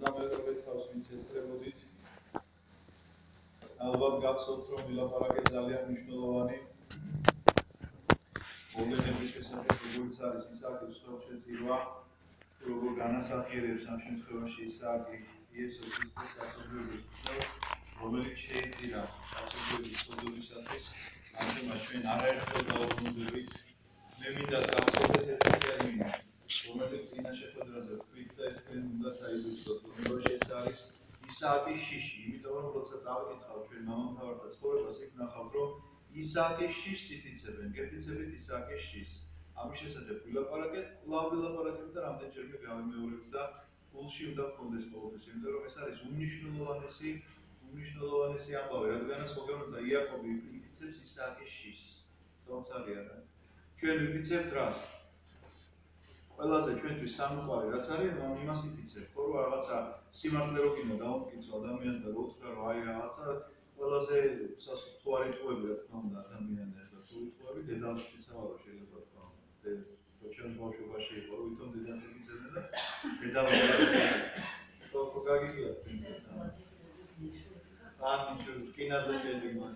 22 თავს ვინც ესწრებოდით. ალბათ გახსოვთ, რომ ვილაპარაკეთ ძალიან მნიშვნელოვანი მოვლენების შესახებ, როგორც არის ისააკის ხელშეწირვა, როგორ განასახიერებს ამ შემთხვევაში ისააკი იესოს ქრისტეს ასოების ღვთაებს, რომელიც შეეწირა ასოების სოდომისათვის, ამჟამად ჩვენ არაერთხელ დავუბრუნდებით. მე მინდა გავხსოვდეთ ერთი ტერმინი, რომელიც წინა შეხვედრაზე ვთქვით და ეს თქვენ უნდა დაიბეჭდოთ, რომ ეს არის ისააკის შიში, იმიტომ რომ როცა წავიკითხავთ ჩვენ მამამთავართა ცხოვრებას, იქ ნახავთ, რომ ისააკის შიშს იფიცებენ, გეფიცებით ისააკის შიშს. ამის შესახებ ვილაპარაკეთ, კვლავ ვილაპარაკეთ და რამდენჯერმე გავიმეორებთ და გულში უნდა გქონდეს ყოველთვის, იმიტომ რომ ეს არის უმნიშვნელოვანესი ამბავი, რადგანაც მოგეუბნება იაკობი იფიცებს ისააკის შიშს. თორსარია რა. ჩვენ ვიფიცებთ რას? ყველაზე ჩვენთვის სამყარო რაც არის, იმას იფიცებთ, ხო რომ რაღაცა სიმართლე რო გინდა დავამტკიცო ადამიანს და ვუთხრა რომ აი რაღაცა ყველაზე თვალიტყვები რა თქმა უნდა ადამიანებს და თვალიტყვები დედალს იფიცავარო შეიძლება თქვა. ჩვენს ბავშვობაში იყო რომ ვითომ დედას იფიცებდნენ და დედალს ხო გაგიგიათ წინწესა. კინაზე შედგება.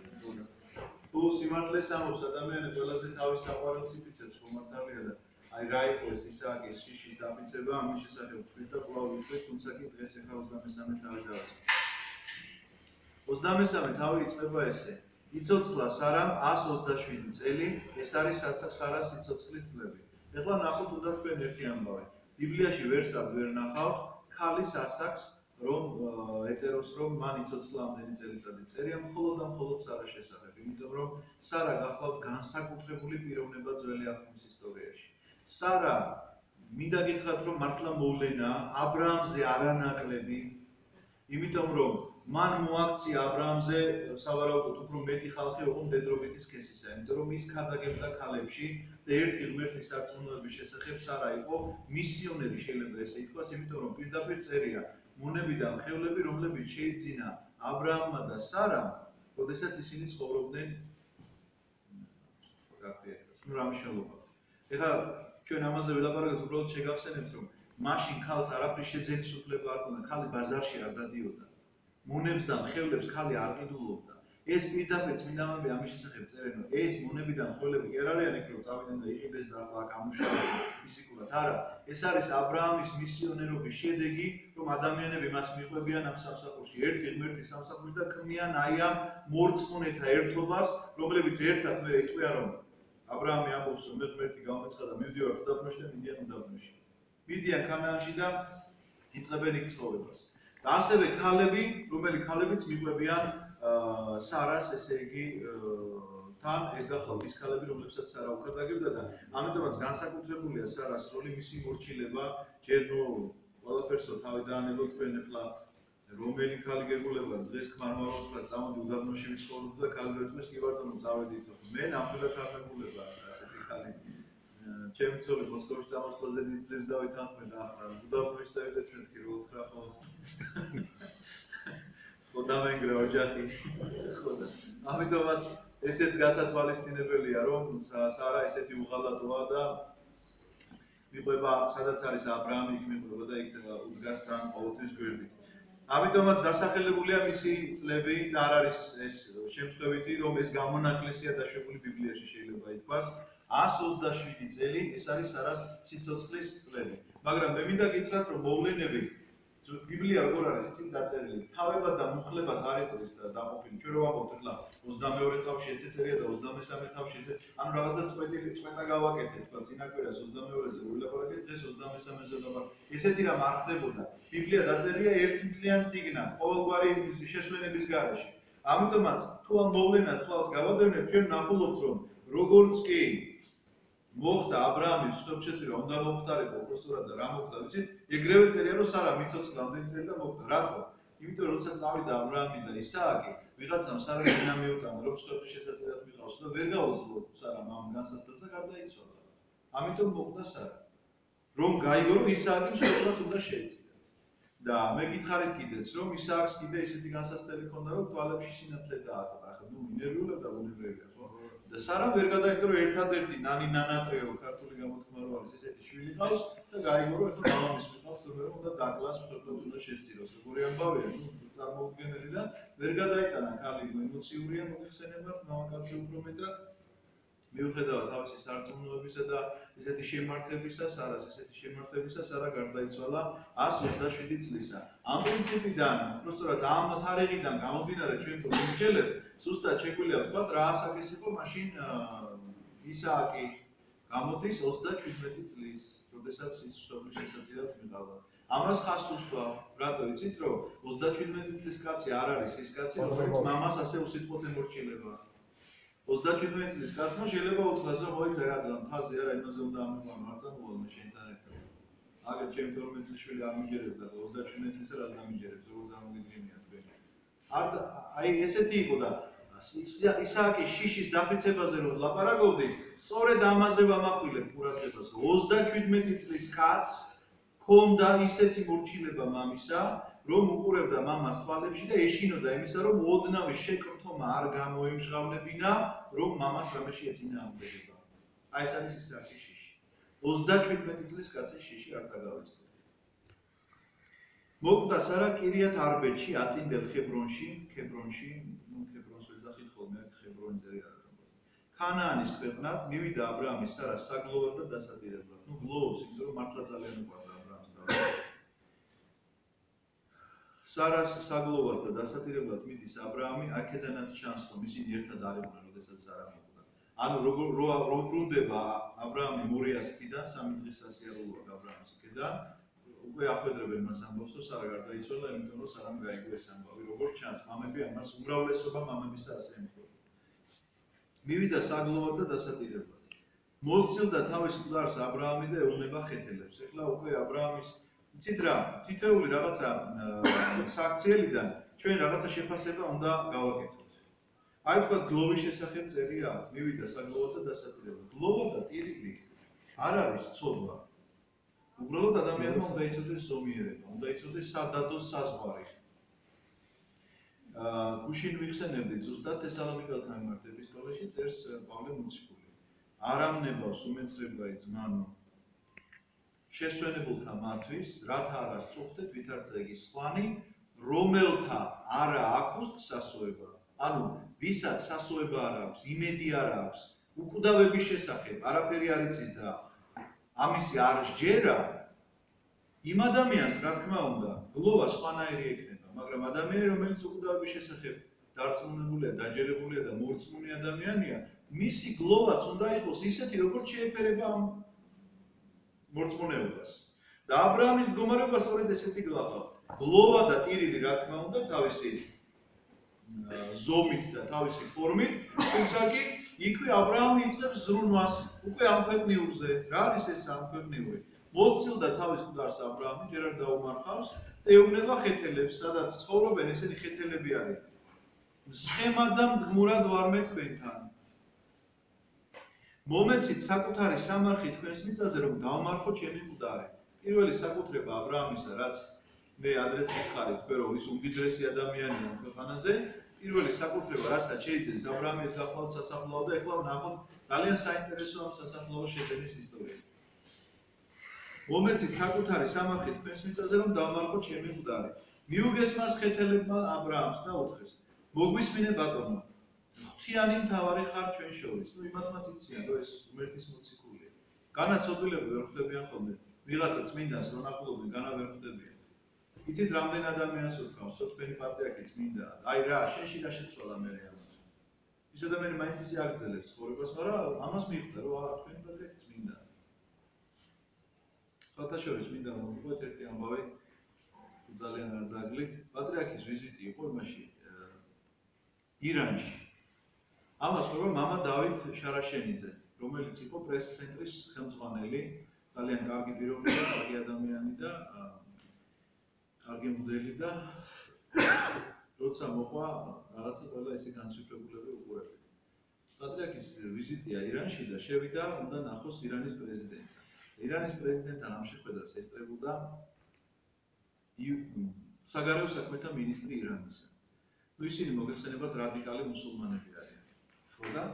თუ სიმართლეს ამბობს ადამიანი ყველაზე თავის საყვარელს იფიცებს ხომართალია და აი რა იყო ეს ისააკის შიშის დაფიცება ამის შესახებ ვთქვით და კვლავ ვიტყვით, თუმცა კი დღეს ახლა 23 თავი დავაწყოთ. 23 თავი იწყება ესე. იცოცხლა სარამ 127 წელი, ეს არის სარას სიცოცხლის წლები. ეხლა ნახოთ უნდა თქვენ ერთი ამბავი. ბიბლიაში ვერსად ვერ ნახავთ ქალის ასაკს, რომ ეწეროს რომ მან იცოცხლა ამდენი წელიწადი. წერია მხოლოდ და მხოლოდ სარას შესახებ, იმიტომ რომ სარა გახლავთ განსაკუთრებული პიროვნება ძველი აღთქმის ისტორიაში. სარა მინდა გითხრათ რომ მართლა მოვლენა აბრაამზე არანაკლები, იმიტომ რომ მან მოაქცია აბრაამზე სავარაუდოდ უფრო მეტი ხალხი ოღონდ მდედრობითი სქესისა, იმიტომ რომ ის ქადაგებდა ქალებში და ერთი ღმერთის სარწმუნოების შესახებ სარა იყო მისიონერი შეიძლება ესე ითქვას, იმიტომ რომ პირდაპირ წერია მონებიდან ხევლები, რომლებიც შეიძინა აბრაამმა და სარამ, როდესაც ისინი ცხოვრობდნენ რა მნიშვნელობა. ეხლა ჩვენ ამაზე ვილაპარაკეთ, უბრალოდ შეგახსენებთ, რომ მაშინ ქალს არაფრის შეძენის უფლება არ ჰქონდა, ქალი ბაზარში არ დადიოდა. მონებს და მხევლებს ქალი არ ყიდულობდა. ეს პირდაპირ წმინდანები ამის შესახებ წერენ, რომ ეს მონებიდან მხევლები კი არ არიან იქ რომ წავიდნენ და იყიდეს და ახლა ამუშავებენ ფიზიკურად. არა, ეს არის აბრაამის მისიონერობის შედეგი, რომ ადამიანები მას მიყვებიან ამ სამსახურში, ერთი ღმერთის სამსახურში და ქმნიან აი ამ მორწმუნეთა ერთობას, რომლებიც ერთად მე იტყვიან რომ აბრაამი ამბობს რომ მე ღმერთი გამეცხადა მივდივარ უდაბნოში და მიდიან უდაბნოში. მიდიან ქანაანში და იწყებენ იქ ცხოვრებას. და ასევე ქალები, რომლებიც მიყვებიან სარას, ესე იგი თან ეს გახლავთ ის ქალები, რომლებსაც სარა უქადაგებდა და ამიტომაც განსაკუთრებულია სარას როლი, მისი მორჩილება, ჯერ ყველაფერსო თავი დაანებოთ თქვენ ახლა რომელი ქალი გეგულება დღეს ქმარმავლა წამოდი უდაბნოში ვიცხოვრობ და ქალი ერთმეს კი ბატონო წავედით. მე ნამდვილად არ მეგულება ასეთი ქალი. ჩემი ცოლი მოსკოვში წამოსვლაზე დიდებს დავითანხმე და ახლა უდაბნოში წავიდეთ მეთქი რო უთხრა ხო. ხო დამენგრა ოჯახი. ხო და ამიტომაც ესეც გასათვალისწინებელია რომ სარა ესეთი უღალატოა და მიყვება სადაც არის აბრაამი იქ მიყვება და იქ უდგას სამ ყოველთვის გვერდით. ამიტომაც დასახელებულია მისი წლები და არ არის ეს შემთხვევითი რომ ეს გამონაკლისია დაშვებული ბიბლიაში შეიძლება ითქვას 127 წელი ეს არის სარას სიცოცხლის წლები. მაგრამ მე მინდა გითხრათ რომ მოვლენები ბიბლია როგორ არის იცით დაწერილი თავებად და მუხლებად არ იყოს დაყოფილი. ჩვენ რო ვამბობთ ახლა 22 თავში ესე წერია და 23 თავში ესე ანუ რაღაცა წვეტა გავაკეთეთ თქვა წინა კვირას 22-ზე ვილაპარაკეთ დღეს 23-ზე ვილაპარაკეთ. ესეთი რამ არ ხდებოდა. ბიბლია დაწერილია ერთმთლიან წიგნად ყოველგვარი შესვენების გარეშე. ამიტომაც თუ ამ მოვლენას თვალს გავადევნებთ ჩვენ ნახულობთ რომ როგორც კი მოხდა აბრაამის ხელშეწირვა უნდა მომხდარიყო უბრალოდ და რა მოხდა ვიცით ეგრევე წერია რომ სარა მიცოცხლა ამდენი წელი და მოხდა რატო? იმიტომ რომ როცა წავიდა აბრაამი და ისააკი ვიღაცამ სარა დინა მიუტანა რომ სხეულის შესაძლებლად მიყავს და ვერ გაუძლო სარა მამ განსასწრებას და გარდაიცვალა. ამიტომ მოხდა სარა. რომ გაიგო რომ ისააკი მსხვერპლად უნდა შეეწირა. და მე გითხარით კიდეც რომ ისააკს კიდე ისეთი განსასწრებელი ჰქონდა რომ თვალებში სინათლე დააკრა. ახლა ნუ მინერვიულა და უნევრებია ხო? და სარამ ვერ გადაიწყო რომ ერთადერთი ნანი ნანატრიო ქართული გამოთქმა რო არის ესეთი შვილი ყავს და გაიგო რომ ახლა მამამის მიყავს თუმცა რომ უნდა დაკლას ფოტოდ უნდა შესწიროს როგორი ამბავია წარმოუდგენელი და ვერ გადაიტანა ქალი ემოციურია მოიხსენებათ მამაკაცი უფრო მეტად მიუხედავად თავისი სარწმუნოებისა და ესეთი შემართებისა, სარას ესეთი შემართებისა, სარა გარდაიცვალა 127 წლისა. ამ პრინციპიდან, უბრალოდ ამ თარიღიდან გამომდინარე ჩვენ თუ ვიმსჯელებ, ზუსტად შეგვიძლია ვთქვათ, რა ასაკის იყო მაშინ ისააკი გამოდის 37 წლის, როდესაც ის სოფლის შესაძლებლად მიყავდა. ამას ხას უსვავ, რატო იცით, რომ 37 წლის კაცი არ არის ის კაცი, რომელიც მამას ასე უსიტყვოდ ემორჩილება. 37 წლის კაცმა შეიძლება უთხრას, რომ მოიცა რა თაზე არა იმაზე უნდა ამოყვანო, არ წამოვალ შენთან ერთად. აგერ ჩემ 12 წლის შვილი არ მიჯერებდა, 37 წლისა რას გამიჯერებს, როგორ გამოგიდგენია თქვენ. აი ესეთი იყო და ისააკის შიშის დაფიცებაზე რომ ლაპარაკობდი, სწორედ ამაზე ვამახვილებ ყურადღებას. 37 წლის კაცს ჰქონდა ისეთი მორჩილება მამისა, რომ უყურებდა მამას თვალებში და ეშინოდა იმისა, რომ ოდნავი შეკრთომა არ გამოემჟღავნებინა, რომ მამას რამეში ეწინააღმდეგება. აი ეს არის ისააკის შიში. 37 წლის კაცის შიში არ დაგავიწყდა. მოკვდა სარა კირიათ არბეთში, აწინდელ ხებრონში, ხებრონს ვეძახით ხოლმე, ხებრონი ძერი არის. ქანაანის ქვეყნად მივიდა აბრაამის სარას საგლოვად და დასადირებლად. გლოვობს, იმიტომ რომ მართლა ძალიან უყვარდა აბრაამს და სარას საგლოვად და დასადირებლად მიდის აბრაამი, აქედანაც ჩანს, რომ ისინი ერთად არიყვნენ, როდესაც სარა მოკვდა. ანუ როგორ ბრუნდება აბრაამი მორიას ქიდან, 3 დღის სასიარულოა აბრაამის ქიდან. უკვე ახვედრებენ მას ამბობს, რომ სარა გარდაიცვალა, იმიტომ რომ სარამ გაიგო ეს ამბავი. როგორც ჩანს, მამები ამას უმრავლესობა მამებისა ასე ემთხვევა. მივიდა საგლოვად და დასადირებლად. მოსცილდა თავის მკვდარს აბრაამი და ეუბნება ხეთელებს. ეხლა უკვე აბრაამის იცით რა, თითოეული რაღაცა საქციელიდან ჩვენ რაღაცა შეფასება უნდა გავაკეთოთ. აი თქვა გლოვის შესახებ წერია, მივიდა საგლოვად და დასადირებლად. გლოვა და ტირილი არ არის ცოდვა. უბრალოდ ადამიანმა უნდა იცოდეს ზომიერება, უნდა იცოდეს სადადოს საზღვარი. გუშინ ვიხსენებდით ზუსტად თესალონიკელთა მიმართ ეპისტოლეში წერს პავლე მოციქული. არამნებავს უმეცრებაი ძმანო შესვენებულთა მათვის, რათა არა სწუხდეთ ვითარცა იგი სხვანი, რომელთა არა აქვს სასოება. ანუ ვისაც სასოება არ აქვს, იმედი არ აქვს, უკვდავების შესახებ არაფერი არ იცის და ამისი არ სჯერა, იმ ადამიანს რა თქმა უნდა, გლოვა სხვანაირი ექნება, მაგრამ ადამიანი რომელიც უკვდავების შესახებ დარწმუნებულია, დაჯერებულია და მორწმუნე ადამიანია, მისი გლოვაც უნდა იყოს ისეთი, როგორც შეეფერება ამ მორწმუნეობას. და აბრაამის მდგომარეობა სწორედ ესეთი გლახავ. გლოვა და ტირილი რა თქმა უნდა თავისი ზომით და თავისი ფორმით, თუმცა კი იქვე აბრაამი იწევს ზრუნვას, უკვე ამ ქვეყნიურზე. რა არის ეს ამ ქვეყნიური? მოსცილდა თავის მკვდარს აბრაამი, ჯერ არ დაუმარხავს და ეუბნება ხეთელებს, სადაც ცხოვრობენ ესენი ხეთელები არიან. მსხემად და მდგმურად ვარმე თქვენთან. მომეცით საკუთარი სამარხი თქვენს მიწაზე, რომ დავმარხო ჩემი მკვდარი. პირველი საკუთრება აბრაამისა, რაც მე ადრეც გითხარით, თქვენ რომ ის უმდიდრესი ადამიანია ქვეყანაზე, პირველი საკუთრება, რასაც შეიძლება აბრაამის გახლავთ სასაფლაო და ეხლა ვნახოთ ძალიან საინტერესო ამ სასაფლაოს შეძენის ისტორია. მომეცით საკუთარი სამარხი თქვენს მიწაზე, რომ დავმარხო ჩემი მკვდარი. მიუგესმას ხეთელებმა აბრაამს და უთხრეს: მოგვისმინე ბატონო, ღვთიანი მთავარი ხარ ჩვენ შორის. იმათმაც იციან, რომ ეს ღმერთის მოციქულია. განაცოდვილები ვერ ხვდებიან ხოლმე. ვიღაცა წმინდანს რო ნახულობენ, განა ვერ ხვდებიან. იცით რამდენ ადამიანს უთქვამს, რომ თქვენი პატრიარქი წმინდაა. აი რა, შენში და შეცვალა მე ამას. ის ადამიანი მაინც ისე აგრძელებს ცხოვრებას, მაგრამ ამას მიხვდა, რომ არა, თქვენი პატრიარქი წმინდაა. ხალხაშორის მინდა მოგიყვეთ ერთი ამბავი, ძალიან არ დაგლით. პატრიარქის ვიზიტი იყო იმაში ირანში. ამას ყვება მამა დავით შარაშენიძე, რომელიც იყო პრეს-ცენტრის ხელმძღვანელი, ძალიან კარგი პიროვნება, კარგი ადამიანი და კარგი მოდელი და როცა მოყვა რაღაცა ყველა ესე განსვიფრებულები უყურებთ. პატრიარქის ვიზიტია ირანში და შევიდა უნდა ნახოს ირანის პრეზიდენტი. ირანის პრეზიდენტთან ამ შეხვედრას ესწრებოდა საგარეო საქმეთა მინისტრი ირანისა. ისინი მოგეხსენებათ რადიკალი მუსულმანები არიან. ხო და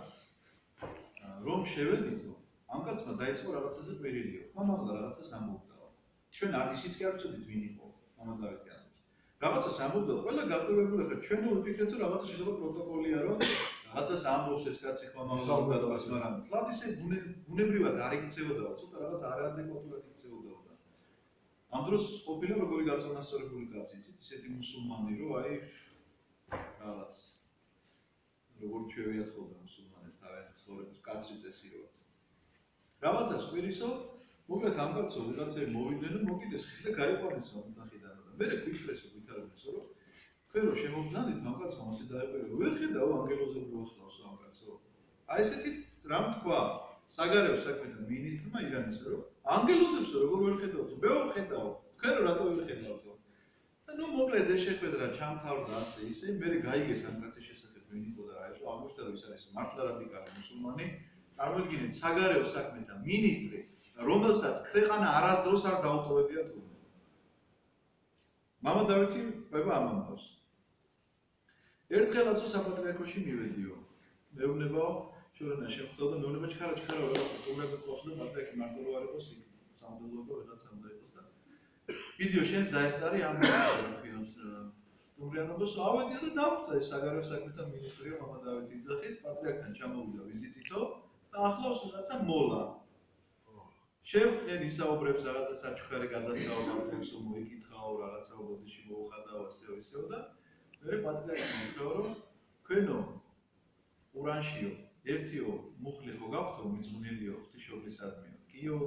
რომ შევედითო, ამ კაცმა დაიწყო რაღაცაზე ყვირილიო, ხმამაღლა რაღაცას ამბობდა. ჩვენ არ ისიც კი არ ვწოდით ვინ იყო მამად დავითი ამბობს. რაღაცას ამბობდა, ყველა გაკვირვებული ხარ, ჩვენ ვიფიქრეთ რომ რაღაცა შეიძლება პროტოკოლია რომ რაღაცას ამბობს ეს კაცი ხმამაღლა გადაას, მაგრამ თლად ისე ბუნებრივად არ იქცეოდაო, ცოტა რაღაც არადეკვატურად იქცეოდაო. ამ დროს ყოფილა როგორი გაწონასწორებული კაცი, იცით, ისეთი მუსულმანი რომ აი რაღაც როგორ ჩვევიათ ხოლმე მუსულმანებს თავიანთი ცხოვრების კაცრი წესი რო აქვს. რაღაცას ყვირისო, მოკლედ ამ კაცო ვიღაცები მოვიდნენ და მოკიდეს ხილ და გაიყვანესო ამ ნახიდან და მე გვიფრესო გვითარებსო რომ თქვენ რო შემოგზავნით ამ კაცმა ასე დაეყერო ვერ ხედავ ანგელოზები რო ახლავსო ამ კაცო. აი ესეთი რამ თქვა საგარეო საქმეთა მინისტრმა ირანისა რომ ანგელოზებსო როგორ ვერ ხედავთ? მე ვერ ხედავ. თქვენ რო რატო ვერ ხედავთო? და ნუ მოკლედ ეს შეხვედრა ჩამთავრდა ასე ისე, მე გაიგეს ამ კაცის შესახებ ვინ იყო და რა იყო, აღმოჩნდა რომ ის არის მართლა რადიკალი მუსულმანი. წარმოიდგინეთ საგარეო საქმეთა მინისტრი, რომელსაც ქვეყანა არასდროს არ დაუტოვებია თურმე. მამად დავითი ყვება ამ ამბავს. ერთხელაცო საპატრიარქოში მივედიო. მეუბნებაო, შორენა შეხვდა და მეუბნება ჩქარა რაღაცა სტუმრები ყავს და პატრიარქი მარტო რო არ იყოს იქ. სამუდელოება ვიღაცა უნდა იყოს და ვიდეო შენს დაესწარი ამ ფილმს სტუმრიანობას ავედია და დავხვდა ეს საგარეო საქმეთა მინისტრია მამად დავითი იძახის პატრიარქთან ჩამოვიდა ვიზიტითო და ახლავს ვიღაცა მოლა. შევხვდნენ ისაუბრებს რაღაცა საჩუქარი გადასწავლებს მოიკითხაო რაღაცა ბოდიში მოუხადაო ასეო ისეო და მე პატრიარქი მითხრა რომ თქვენო ყურანშიო ერთიო მუხლი ხო გაქვთო მიწვნილიო ღვთისმშობლისადმიო კიო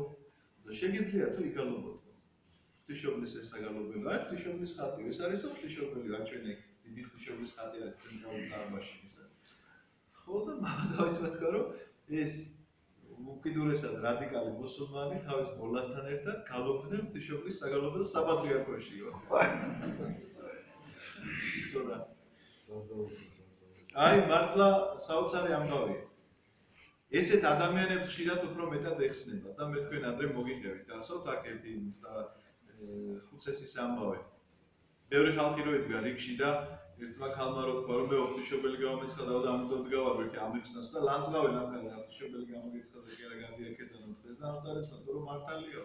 და შეგიძლია თუ იგალობოთო ღვთისმშობლის ეს საგალობელო აი ღვთისმშობლის ხატი ეს არის თუ ღვთისმშობელი რა ჩვენ ეგ დიდი ღვთისმშობლის ხატი არის ცენტრალურ დარბაზში ისა ხო და მამად დავითმა თქვა რომ ეს უკიდურესად რადიკალი მუსულმანი თავის მოლასთან ერთად გალობდნენ ღვთისმშობლის საგალობელს საპატრიარქოშიო. აი მართლა საოცარი ამბავია. ესეთ ადამიანებს ხშირად უფრო მეტად ეხსნება და მე თქვენ ადრე მოგიყევით. გასავთ აქ ერთი ხუცესის ამბავი. ბევრი ხალხი რო იდგა რიგში და ერთმა ქალმა რო თქვა რომ მე ღვთისმშობელი გამომეცხადაო და ამიტომ დგავარ ერთი ამიხსნას და ლანძღავი ნახე ღვთისმშობელი გამოგეცხადა კი არა გადი აქედან თქვენს და ამტარეს მათქო რომ მართალია.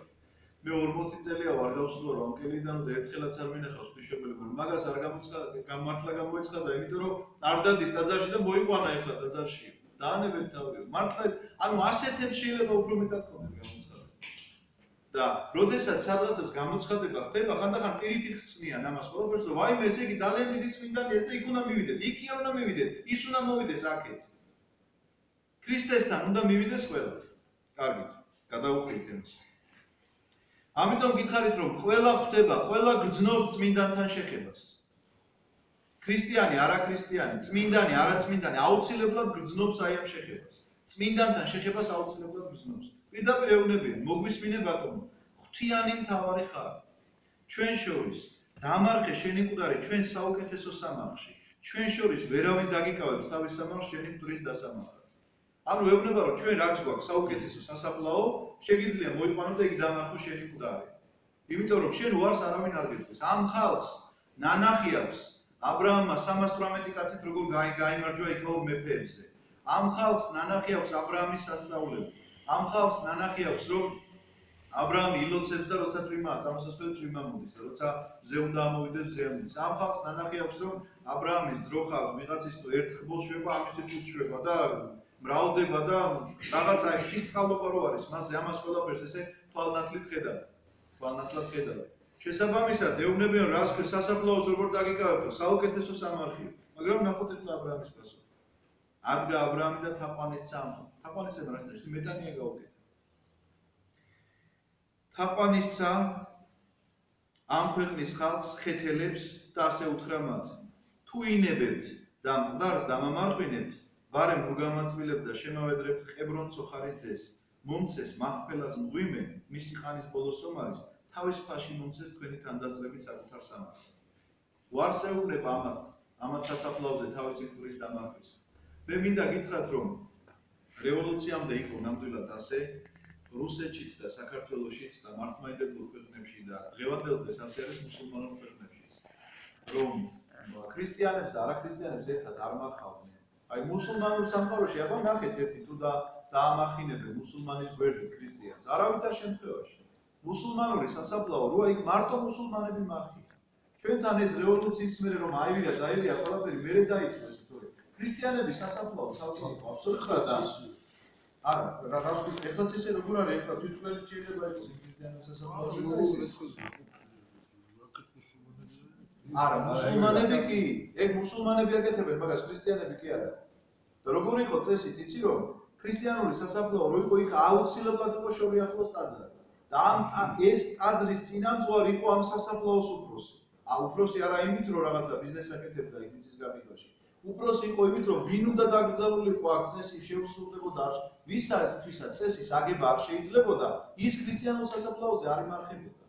მე 40 წელია ვარ გავსულო რომ ამკელიდან და ერთხელაც არ მინახავს ღვთისმშობელი მაგას არ გამოცხადა მართლა გამოეცხადა იმიტომ რომ არ დადის ტაძარში და მოიყვანა ეხლა ტაძარში. დაანებეთ თავი. მართლა ანუ ასეთებს შეიძლება უფრო მეტად ქონდეს გამოცხადა. და როდესაც სადღაცას გამოცხადება ხდება, ხანდახან პირით იხსნიან ამას ყველაფერს, რომ ვაიმე ესე იგი ძალიან დიდი წმინდანი ერთ და იქ უნდა მივიდეთ. იქ კი არ უნდა მივიდეთ, ის უნდა მოვიდეს აქეთ. ქრისტესთან უნდა მივიდეს ყველა. კარგით, გადავუხდით იმას. ამიტომ გითხარით, რომ ყველა ხვდება, ყველა გრძნობს წმინდანთან შეხებას. ქრისტიანი, არაქრისტიანი, წმინდანი, არაწმინდანი აუცილებლად გრძნობს აი ამ შეხებას. წმინდანთან შეხებას აუცილებლად გრძნობს. პირდაპირ ეუბნებიან, მოგვისმინე ბატონო, ღვთიანი მთავარი ხარ. ჩვენ შორის დამარხე შენი მკვდარი ჩვენ საუკეთესო სამარხში. ჩვენ შორის ვერავინ დაგიკავებს თავის სამარხს შენი მკვდრის დასამარხად. ანუ ეუბნება, რომ ჩვენ რაც გვაქვს საუკეთესო სასაფლაო, შეგიძლია მოიყვანო და იგი დამარხო შენი მკვდარი. იმიტომ რომ შენ უარს არავინ არ გეტყვის. ამ ხალხს ნანახი აქვს აბრაამმა 318 კაცით როგორ გაიმარჯვა იქაურ მეფეებზე. ამ ხალხს ნანახი აქვს აბრაამის სასწაულები. ამ ხალხს ნანახი აქვს რომ აბრაამი ილოცებს და როცა წვიმა სამოსასვლელი წვიმა მოდის და როცა მზე უნდა ამოვიდეს მზე ამოდის. ამ ხალხს ნანახი აქვს რომ აბრაამის ძროხა ვიღაცის თუ ერთ ხბოს შვება ამისი თუ შვება და მრავლდება და რაღაცა ეს ფისწყალობა რო არის მასზე ამას ყველაფერს ესე თვალნათლით ხედავ. თვალნათლად ხედავ. შესაბამისად ეუბნებიან რას სასაფლაოს როგორ დაგიკავებთ საუკეთესო სამარხი. მაგრამ ნახოთ ახლა აბრაამის პასუხი. ადგა აბრაამი და თაყვანისცა ამხო. თაყვანისცემ რას ნიშნავს? მეტანია გაუკეთა. თაყვანისცა ამ ქვეყნის ხალხს ხეთელებს და ასე უთხრა მათ. თუ ინებებთ და მკვდარს დამამარხვინებთ, ვარემ ნუ გამაწვილებთ და შემავედრებთ ყებრონ ცოხარის ძეს. მომცეს მახფელას მღვიმე, მისი ხანის ბოლოს ომარის, თავის ფაში მომცეს თქვენი თანდასწრებით საკუთარ სამარხს. უარს ეუბნება ამათ სასაფლაოზე თავისი მკვდრის დამარხვის. მე მინდა გითხრათ რომ რევოლუციამდე იყო ნამდვილად ასე რუსეთშიც და საქართველოშიც და მართლმადიდებლურ ქვეყნებში და დღევანდელ დღეს ასე არის მუსულმანურ ქვეყნებშიც. რომ ქრისტიანებს და არაქრისტიანებს ერთად არ მარხავდნენ. აი მუსულმანურ სამყაროში აბა ნახეთ ერთი თუ და დაამახინებენ მუსულმანის გვერდით ქრისტიანს. არავითარ შემთხვევაში. მუსულმანური სასაფლაო როა იქ მარტო მუსულმანები მარხია. ჩვენთან ეს რევოლუციის მერე რომ აირია დაერია ყველაფერი მერე დაიწყეს თორე ქრისტიანების სასაფლაო ცალკეულ აბსოლუტურად არა რაღაც ეხლაც ესე როგორ არის ეხლა თვითმფრენი შეიძლება იყოს ქრისტიანების სასაფლაო არა მუსულმანები კი ეგ მუსულმანები აკეთებენ მაგას ქრისტიანები კი არა და როგორ იყო წესით იცი რომ ქრისტიანული სასაფლაო რო იყო იქ აუცილებლად იყო შორიახლოს ტაძარი და ეს ტაძრის წინამძღვარი იყო ამ სასაფლაოს უფროსი უფროსი არა იმით რომ რაღაცა ბიზნესს აკეთებდა იქ მიწის გაფიცვაში უფროსი იყო იმით რომ ვინ უნდა დაკრძალულიყო აქ წესი შეუსრულდებოდა ვისთვისაც წესის აგება არ შეიძლებოდა ის ქრისტიანულ სასაფლაოზე არ იმარხებოდა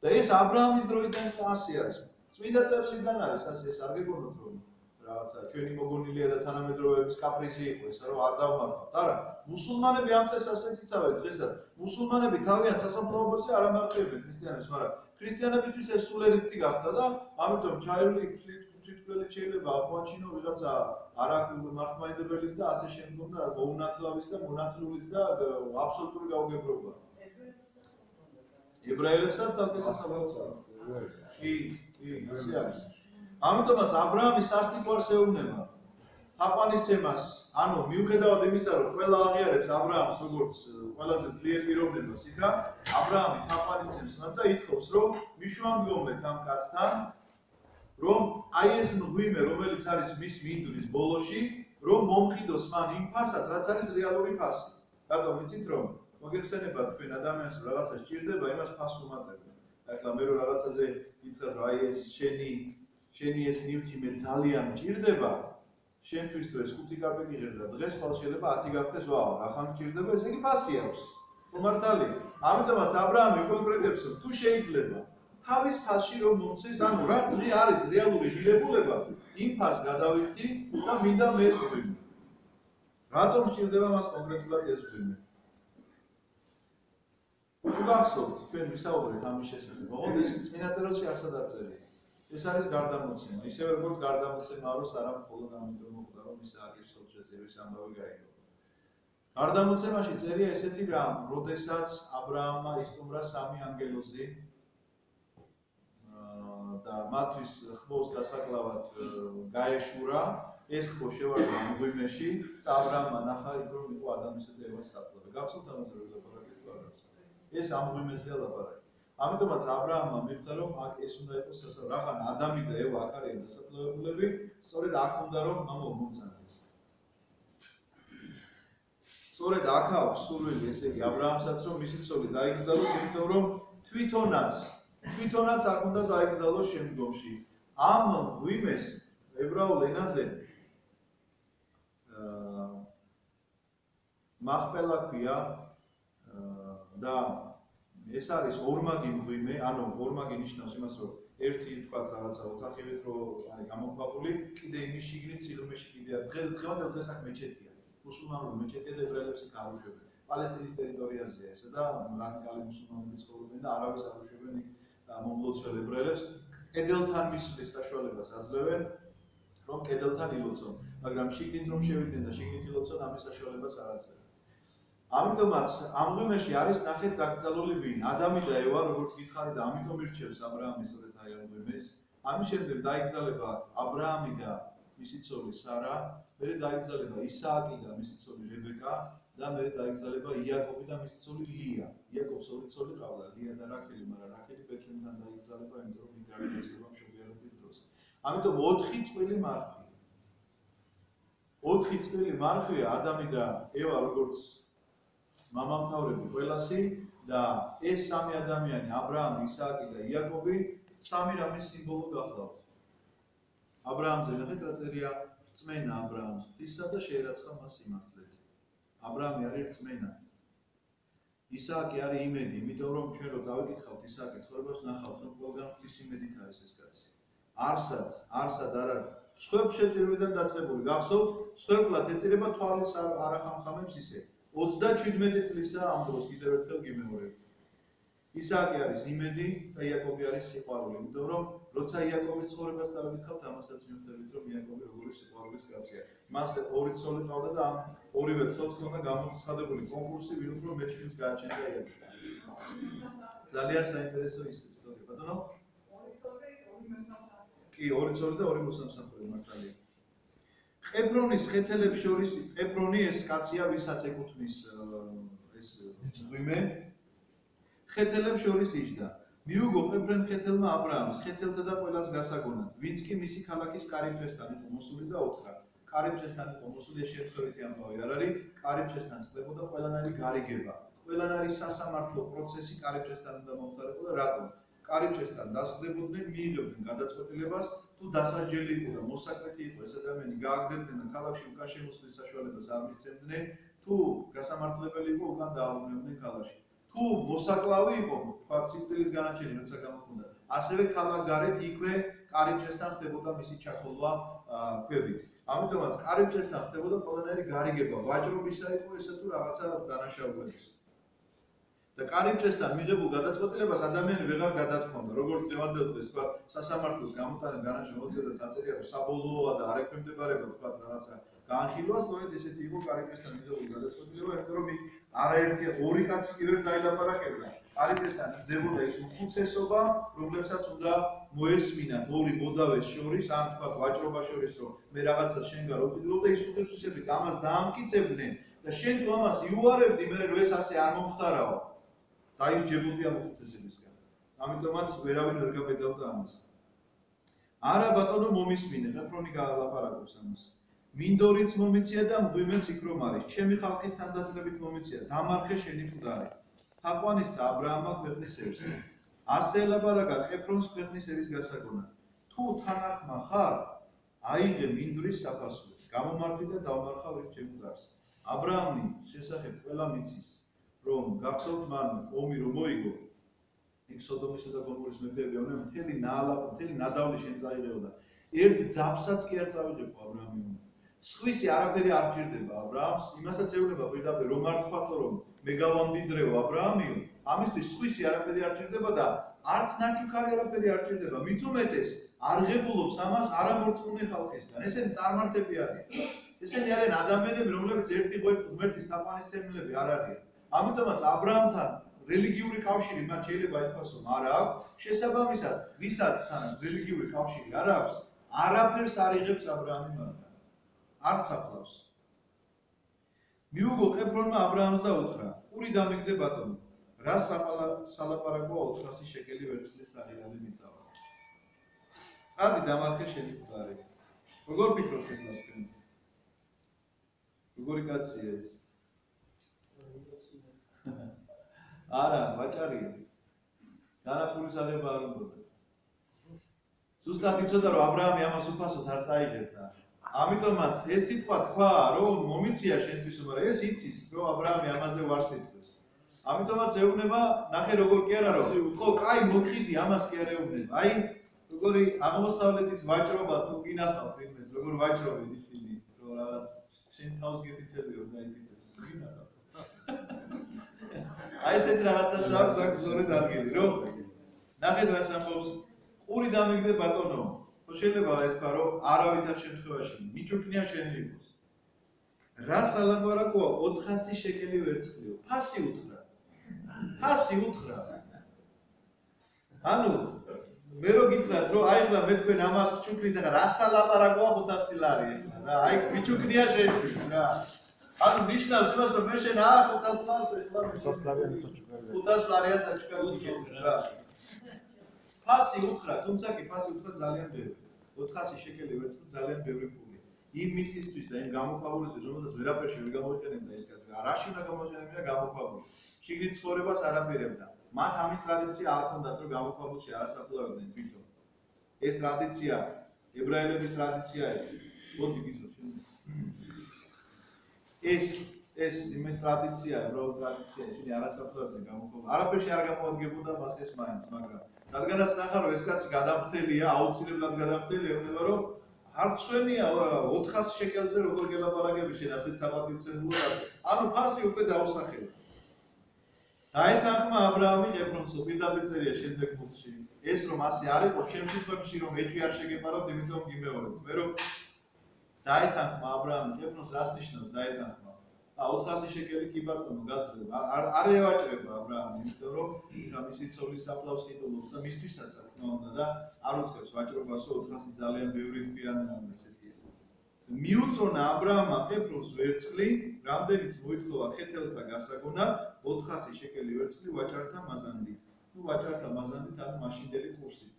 და ეს აბრაამის დროიდან ასე არის წმინდა წერილიდან არის ასე ეს არ გეგონოთ რომ რაღაცა ჩვენი მოგონილია და თანამედროვეების კაპრიზი იყო ესა რომ არ დავმარხავთ არა მუსულმანები ამ წესს ასეც იცავენ დღესაც მუსულმანები თავიანთ სასაფლაოზე არ ამარხებენ ქრისტიანებს მაგრამ ქრისტიანებისთვის ეს სულ ერთი გახდა და ამიტომ ჩაირული თვითმფრენი შეიძლება აღმოაჩინო ვიღაცა არამართლმადიდებლის და ასე შემდგომ და მოუნათლავის და მონათლულის და აბსოლუტური გაუგებრობა ებრაელებსაც ცალკე სასაფლაოა კი ასე არის ამიტომაც აბრაამი სასტიკوارს ეუბნება თაყვანისცემას ანუ მიუხედავად იმისა რომ ყველა აღიარებს აბრაამს როგორც ყველაზე ძლიერ პიროვნებას იქა აბრაამი თაყვანისცემს და ითხოვს რომ მიშუამდგომლეთ ამ კაცთან რომ აი ეს მღვიმე რომელიც არის მის მინდვრის ბოლოში რომ მომყიდოს მან იმ ფასად რაც არის რეალური ფასი რატომ იცით რომ მოგეხსენებათ თქვენ ადამიანს რაღაცა სჭირდება იმას ფასს უმატებენ ახლა მე რომ რაღაცაზე ითხრათ რომ აი ეს შენი ეს ნივთი მე ძალიან მჭირდება შენთვის თუ ეს 5 კაპიკი ღირდა დღეს ხალ შეიძლება 10 გახდეს ვაო რა ხან მჭირდება ესე იგი ფასი აქვს მომართალი ამიტომაც აბრაამი კონკრეტებს თუ შეიძლება თავის ფასში რომ მომცეს ანუ რა ძრი არის რეალური ღირებულება იმ ფასს გადავიხდი და მინდა მე ეს ვღვიმე რატომ სჭირდება მას კონკრეტულად ეს ვღვიმე გახსოვთ ჩვენ ვისაუბრეთ ამის შესახებ ოღონდ ის წმინდა წერილში არსად არ წერია ეს არის გარდამოცემა ისევე როგორც გარდამოცემა არის არა მხოლოდ ამიტომ მოხდა რომ ის აგებს ხელშეწირის ამბავი გაიგო გარდამოცემაში წერია ესეთი რამ როდესაც აბრაამმა ისტუმრა 3 ანგელოზი და მათთვის ხმოს დასაკლავად გაეშურა ეს ხო შევარდა მღვიმეში და აბრაამმა ნახა იქ რომ იყო ადამიანსა და ევას საფლავი გახსოვთ ამაზე რომ ლაპარაკეთ თუ არა ეს ამ მღვიმეზეა ლაპარაკი ამიტომაც აბრაამმა მიხვდა რომ აქ ეს უნდა იყოს რახან ადამი და ევა აქ არიან დასაფლავებულები სწორედ აქ უნდა რომ მომწანდეს სწორედ აქ აქვს სურვილი ესე იგი აბრაამსაც რომ მისი ცოლი დაიკრძალოს იმიტომ რომ თვითონაც აქ უნდა დაიკრძალოს შემდგომში ამ მღვიმეს ებრაულ ენაზე მახპელა ქვია და ეს არის ორმაგი მღვიმე, ანუ ორმაგი ნიშნავს იმას, რომ ერთი თქვათ რაღაცა ოთახივით რო არის გამოქვაბული, კიდე იმის შიგნით სიღრმეში კიდე არის. დღევანდელ დღეს აქ მეჩეთია. მუსულმანური მეჩეთია და ებრაელებს იქ არ უშვებენ. პალესტინის ტერიტორიაზეა ესა და რადიკალი მუსულმანები ცხოვრობენ და არავის არ უშვებენ იქ მომლოცվել ებრაელებს. კედელთან მისვლის საშუალებას აძლევენ, რომ კედელთან ილოცონ, მაგრამ შიგნით რომ შევიდნენ და შიგნით ილოცონ, ამის საშუალებას არ აძლევენ. ამიტომაც ამ მღვიმეში არის ნახეთ დაკრძალული ვინ ადამი და ევა როგორც გითხარი და ამიტომ ირჩევს აბრაამი სწორედ აი ამ მღვიმეს ამის შემდეგ დაიკრძალება აბრაამი და მისი ცოლი სარა მერე დაიკრძალება ისააკი და მისი ცოლი რებეკა და მერე დაიკრძალება იაკობი და მისი ცოლი ლია იაკობს ორი ცოლი ყავდა ლია და რახელი მაგრამ რახელი ბეთლემთან დაიკრძალება იმიტომ რომ მიგარდაცება მშობიარობის დროს ამიტომ 4 წელი მარხვია 4 წელი მარხვია ადამი და ევა როგორც მამამთავრები ყველასი და ეს 3 ადამიანი აბრაამი, ისააკი და იაკობი 3 რამის სიმბოლო გახლავთ. აბრაამზე ნახეთ რა წერია რწმენა აბრაამს ღვთისა და შეერაცხა მას სიმართლედ. აბრაამი არის რწმენა. ისააკი არის იმედი, იმიტომ რომ ჩვენ რო წავიკითხავთ ისააკის ცხოვრებას ნახავთ რომ ყველგან ღვთის იმედით არის ეს კაცი. არსად არ არის. სხვებს შეწირვიდან დაწყებული. გახსოვთ, სხვებულად ეწირება თვალის არახამხამებს ისე. 37 წლისა ამ დროს კიდევ ერთხელ გიმეორებ. ისააკი არის იმედი და იაკობი არის სიყვარული. იმიტომ რომ როცა იაკობის ცხოვრებას დავიკითხავთ, ამასაც მივხვდებით, რომ იაკობი როგორი სიყვარულის კაცია. მას ორი ცოლი ყავდა და ამ ორივე ცოლს ჰქონდა გამოცხადებული კონკურსი, ვინ უფრო მეტ შვილს გააჩენდა იაკობი. ძალიან საინტერესო ისტორია. ბატონო? კი, ორი ცოლი და ორი მოსამსახურე მართალია. ყებრონის ხეთელებს შორის ყებრონი ეს კაცია, ვისაც ეკუთვნის ეს წვიმე. ხეთელებს შორის იჯდა. მიუგო ყებრენ ხეთელმა აბრაამს, ხეთელთა და ყველას გასაგონად, ვინც კი მისი ქალაქის კარიბჭესთან იყო მოსული და უთხრა. კარიბჭესთან იყო მოსული, შეერთებითი ამბავი არ არის, კარიბჭესთან წყდებოდა ყველანაირი გარიგება. ყველანაირი სასამართლო პროცესი კარიბჭესთან უნდა მომხდარიყო და რატომ? კარიბჭესთან დასხდებოდნენ, მიიღებდნენ გადაწყვეტილებას, თუ დასაჯელი იყო და მოსაკვეთი იყო ეს ადამიანი, გააგდებდნენ და ქალაქში უკან შემოსვლის საშუალებას არ მისცემდნენ, თუ გასამართლებელი იყო, უკან დააბრუნებდნენ ქალაქში. თუ მოსაკლავი იყო, თქვა სიკვდილის განაჩენი, როცა გამოხდა, ასევე ქალაქგარეთ იქვე კარიბჭესთან ხდებოდა მისი ჩახოლვა ქვებით. ამიტომაც კარიბჭესთან ხდებოდა ყველანაირი გარიგება, ვაჭრობისა იყო ესა თუ რაღაცა დანაშაულების. და კარიბჭესთან მიღებულ გადაწყვეტილებას ადამიანი ვეღარ გადათქვამდა. როგორც დღევანდელ დღეს თქვა, სასამართლოს გამოტაնել განაჩენი მოცემაც აწერია, რომ საბოლოოა და არ ექვემდებარება თქვა რაღაცა განხილვა, სწორედ ესეთი იყო კარიბჭესთან მიღებული გადაწყვეტილება, იმიტომ რომ არაერთი ორი კაცი კი ვერ დაილაპარაკებდა. კარიბჭესთან დებოდა ის უხუცესობა, რომლებსაც უნდა მოესმინათ ორი მოდავეს შორის, ამ თქვა ვაჭრობას შორის, რომ მე რაღაცას შენგან რო ვიდლო და ის უხუცესები ამას დაამტკიცებდნენ და შენ თუ ამას იუარებდი, მე რო ეს ასე არ მომხდარაო. დაიჯებოდია მოხუცესებისგან. ამიტომაც ვერავინ ვერ გაბედავდა ამას. არა ბატონო მომისმინე, ხეფრონი გაალაპარაკობს ამას. მინდორიც მომიცია და მღვიმეც იქ რომ არის. ჩემი ხალხის თანდასწრებით მომიცია, დამარხე შენი მკვდარი. თაყვანისცა აბრაამა ქვეყნის ერს. ასე ელაპარაკა ხეფრონს ქვეყნის ერის გასაგონად. თუ თანახმა ხარ, აიღე მინდვრის საფასური. გამომართვი და დავმარხავ იქ ჩემ მკვდარს. აბრაამი შესახებ ყველა მიცის. რომ გახსოვთ მან ომი რომ მოიგო იქ სოდომისა და გომორის მეფეები ომი მთელი ნადავლი შენ წაიღეოდა ერთ ძაბსაც კი არ წავიღებო აბრაამი სხვისი არაფერი არ ჭირდება აბრაამს იმასაც ეუბნება პირდაპირ რომ არ თქვათო რომ მე გავამდიდრეო აბრაამიო ამისთვის სხვისი არაფერი არ ჭირდება და არც ნაჩუქარი არაფერი არ ჭირდება მით უმეტეს არ ღებულობს ამას არამორწმუნე ხალხისგან ესენი წარმართები არიან ესენი არიან ადამიანები რომლებიც ერთი ღმერთის თაყვანისმცემლები არ არიან ამიტომაც აბრაამთან რელიგიური კავშირი მათ შეიძლება ითქვას რომ არ აქვს შესაბამისად ვისაც თანაც რელიგიური კავშირი არ აქვს არაფერს არ იღებს აბრაამი მათგან არც ახლავს მიუგო ყებრონმა აბრაამს და უთხრა ყური დამიგდე ბატონო რა სალაპარაკოა 400 შეკელი ვერცხლის საღირალი მიწავა წადი დამარხე შენი მკვდარი როგორ ფიქრობთ ეს თქვენ როგორი კაცია ეს არა, ვაჭარია. დანაფულის აღება არ უნდა. ზუსტად იცოდა რომ აბრაამი ამას უფასოდ არ წაიღებდა. ამიტომაც ეს სიტყვა თქვა, რომ მომიცია შენთვის, მაგრამ ეს იცის, რომ აბრაამი ამაზე ვარს იტყვის. ამიტომაც ეუბნება, ნახე როგორ კი არა რომ ხო, კაი, მოხიდი, ამას კი არ ეუბნება. აი, როგორი აღმოსავლეთის ვაჭრობა თუ გინახავთ ვინმეს, როგორ ვაჭრობენ ისინი, რომ რაღაც შენ თავს გიფიცები რომ დაიფიცებს. გინახავთ. აი ესეთ რაღაცას აქვს სწორედ ადგილი, რომ ნახეთ რას ამბობს ყური დამიგდე ბატონო. ხო შეიძლება ეთქვა რომ არავითარ შემთხვევაში მიჭუქნია შენი იყოს. რა სალაპარაკოა 400 შეკელი ვერცხლიო. ფასი უთხრა. ფასი უთხრა. ანუ მე რო გითხრათ რომ აი ხლა მე თქვენ ამას ჩუქნით და რა სალაპარაკოა 500 ლარი ეხლა რა. აი მიჭუქნია შენთვის რა. ანუ ნიშნავს იმას რომ მე შენ 500 ლარს ეხლა 500 ლარიანს აჩუქებდი. 500 ლარიანს აჩუქებდი რა. ფასი უთხრა, თუმცა კი ფასი უთხრა ძალიან ბევრი. 400 შეკელი ვერცხლი ძალიან ბევრი პული. იმ მიწისთვის და იმ გამოქვაბულისთვის, რომელსაც ვერაფერში ვერ გამოიყენებდა ეს კაცი. რაში უნდა გამოიყენებინა გამოქვაბული. შიგნით ცხოვრებას არ აპირებდა. მათ ამის ტრადიცია არ ჰქონდათ რომ გამოქვაბულში არასაფლავებდნენ თვითონ. ეს ტრადიცია ებრაელების ტრადიციაა. მოდი გითხრათ შენ. ეს იმის ტრადიციაა, ებრაულ ტრადიცია, ისინი არასაფლავებდნენ გამოქვაბულში. არაფერში არ გამოადგებოდა მას ეს მაინც, მაგრამ რადგანაც ნახა რომ ეს კაცი გადამხდელია, აუცილებლად გადამხდელია, ეუბნება რომ არ წვენია 400 შეკელზე როგორ გელაპარაკები შენ ასეთ საპატივცემულო კაცს. ანუ ფასი უკვე დაუსახელა. დაეთანხმა აბრაამი ყებრონს პირდაპირ წერია შემდეგ მუხში. ეს რომ ასე არ იყო, ჩემ შემთხვევაში რომ ეჭვი არ შეგეპაროთ, იმიტომ გიმეორებთ. მე რომ დაეთანხმა აბრაამი ყებრონს რას ნიშნავს დაეთანხმა? 400 შეკელი კი ბატონო გაძლევა. არ ევაჭრება აბრაამი, იმიტომ რომ მისი ცოლის საფლავს კითხულობს და მისთვისაც რა თქმა უნდა და არ უწყებს ვაჭრობას, 400 ძალიან ბევრი თქვიან ესეთია. მიუწონა აბრაამმა ყებრონს ვერცხლი, რამდენიც მოითხოვა ხეთელთა გასაგონად, 400 შეკელი ვერცხლი ვაჭართა მაზანდით. ნუ ვაჭართა მაზანდით ანუ მაშინდელი კურსით,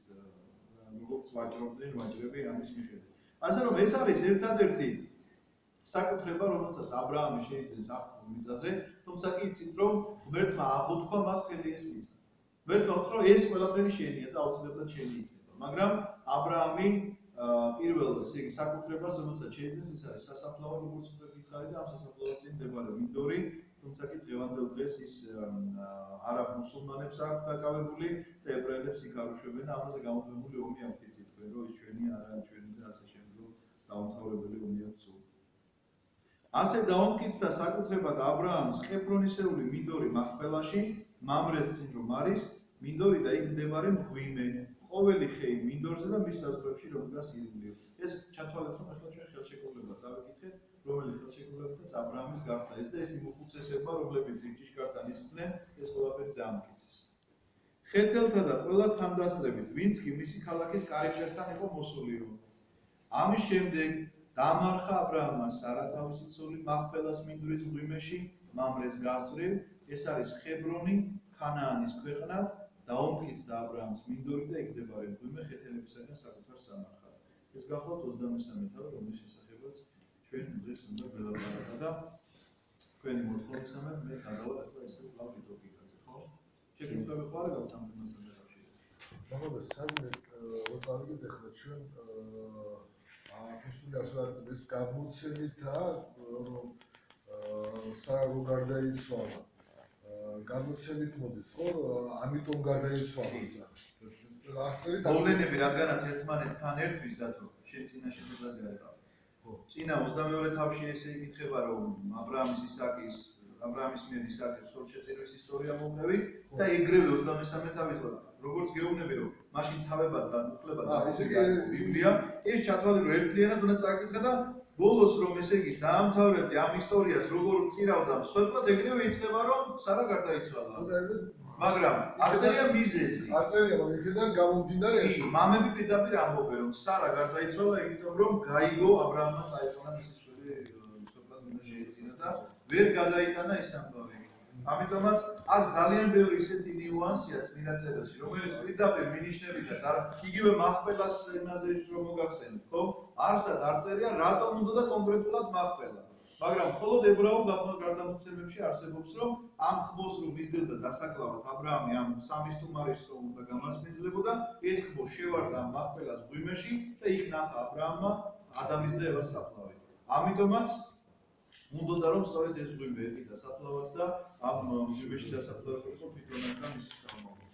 როგორც ვაჭრობდნენ ვაჭრები ამის მიხედვით. ასე რომ ეს არის ერთადერთი საკუთრება, რომელსაც აბრაამი შეიძენს ახალ მიწაზე, თუმცა კი იცით რომ ღმერთმა აღუთქვა მას მთელი ეს მიწა. ღმერთმა უთხრა რომ ეს ყველაფერი შენია და აუცილებლად შენი იქნება. მაგრამ აბრაამი პირველ ესე იგი საკუთრებას, რომელსაც შეიძენს, ეს არის სასაფლაო, როგორც უნდა გითხარი და ამ სასაფლაოს წინ მდებარე მინდორი, თუმცა კი დღევანდელ დღეს ის არაბ მუსულმანებს აქვს დაკავებული და ებრაელებს იქ არ უშვებენ და ამაზე გამოწვეული ომი აქვს იცით, რომ ის ჩვენი არა ჩვენი და ასე შემდგომ დაუმთავრებელი ომი აქვს. ასე დაუმტკიცდა საკუთრებად აბრაამს ყებრონისეული მინდორი მახპელაში, მამრეს წინ რომ არის მინდორი და იქ მდებარე მღვიმე, ყოველი ხეი მინდორზე და მის საზღვრებში რომ დგას ირგვლივ. ეს ჩათვალეთ რომ ახლა ჩვენ ხელშეკრულება წავიკითხეთ, რომელი ხელშეკრულებითაც აბრაამის გახდა ეს და ეს იმ უხუცესებმა, რომლებიც იმ ჭიშკართან ისხდნენ, ეს ყველაფერი დაამტკიცეს. ხეთელთა და ყველას თანდასწრებით, ვინც კი მისი ქალაქის კარიბჭესთან იყო მოსულიო. ამის შემდეგ დამარხა აბრაამმა სარა თავისი ცოლი მახპელას მინდვრის მღვიმეში, მამრეს გასწვრივ, ეს არის ხებრონი, ქანაანის ქვეყნად, დაუმტკიცდა აბრაამს მინდორი და იქ მდებარე მღვიმე ხეთელებისაგან საკუთარ სამარხად. ეს გახლავთ 23 თავი, რომლის შესახებაც ჩვენ დღეს უნდა ველაპარაკოთ და თქვენი მოთხოვნისამებრ მე გადავალ ახლა ისე ლავრი ტოპიკაზე, ხო? შეკითხვები ხო არ გაქვთ ამ თემასთან დაკავშირებით? მაგალითად, სადმე ვაწავიდეთ ახლა ჩვენ ფოსტული ასვლა ეს გამოცემითაა, რომ სარაგო გარდაიცვალა. გამოცემით მოდის, ხო? ამიტომ გარდაიცვალა. მოვლენები რადგანაც ერთმანეთთან ერთვის დათო, შენ წინაშე შეფასებაზე არ ყავ. ხო. წინა 22 თავში ესე იკითხება, რომ აბრაამის მიერ ისაკის ხელშეწირვის ისტორია მოვყევით და ეგრევე 23 თავის როგორც გეუბნები რომ მაშინ თავებად და უფლებად აღიარეს ბიბლია, ეს ჩათვალე რომ ერთლიანად უნდა წაკითხა და ბოლოს რომ ესე იგი დაამთავრებდი ამ ისტორიას როგორ წირავდა მსხვერპლად ეგრევე იწყება რომ სარა გარდაიცვალა. მაგრამ არწერია მიზეზი. არწერია, მაგრამ იქიდან გამომდინარე ეს. მამები პირდაპირ ამბობენ რომ სარა გარდაიცვალა იმიტომ რომ გაიგო აბრაამმა წაიყვანა მისი შვილი მსხვერპლად უნდა შეეცინა და ვერ გადაიტანა ეს ამბავი. ამიტომაც აქ ძალიან ბევრი ისეთი ნიუანსია წმინდა წერილში, რომელიც პირდაპირ მინიშნებითად და იგივე მახპელას იმაზე რომ მოგახსენოთ, ხო? არსად არ წერია რატომ უნდა და კონკრეტულად მახპელა. მაგრამ მხოლოდ ებრაულ გარდამოცემებში არსებობს, რომ ამ ხმოს რომ მისდევდა დასაკლავად აბრაამი ამ სამი სტუმარის რომ უნდა გამასპინძლებოდა, ეს ხმო შევარდა ამ მახპელას მღვიმეში და იქ ნახა აბრაამმა ადამის და ევას საფლავი. ამიტომაც უნდა რომ სწორედ ეს მღვიმე ეკიდა საფლავად და ამ მღვიმეში დასაფლავებულიყო ფიტონად და მისი შთამომავალი.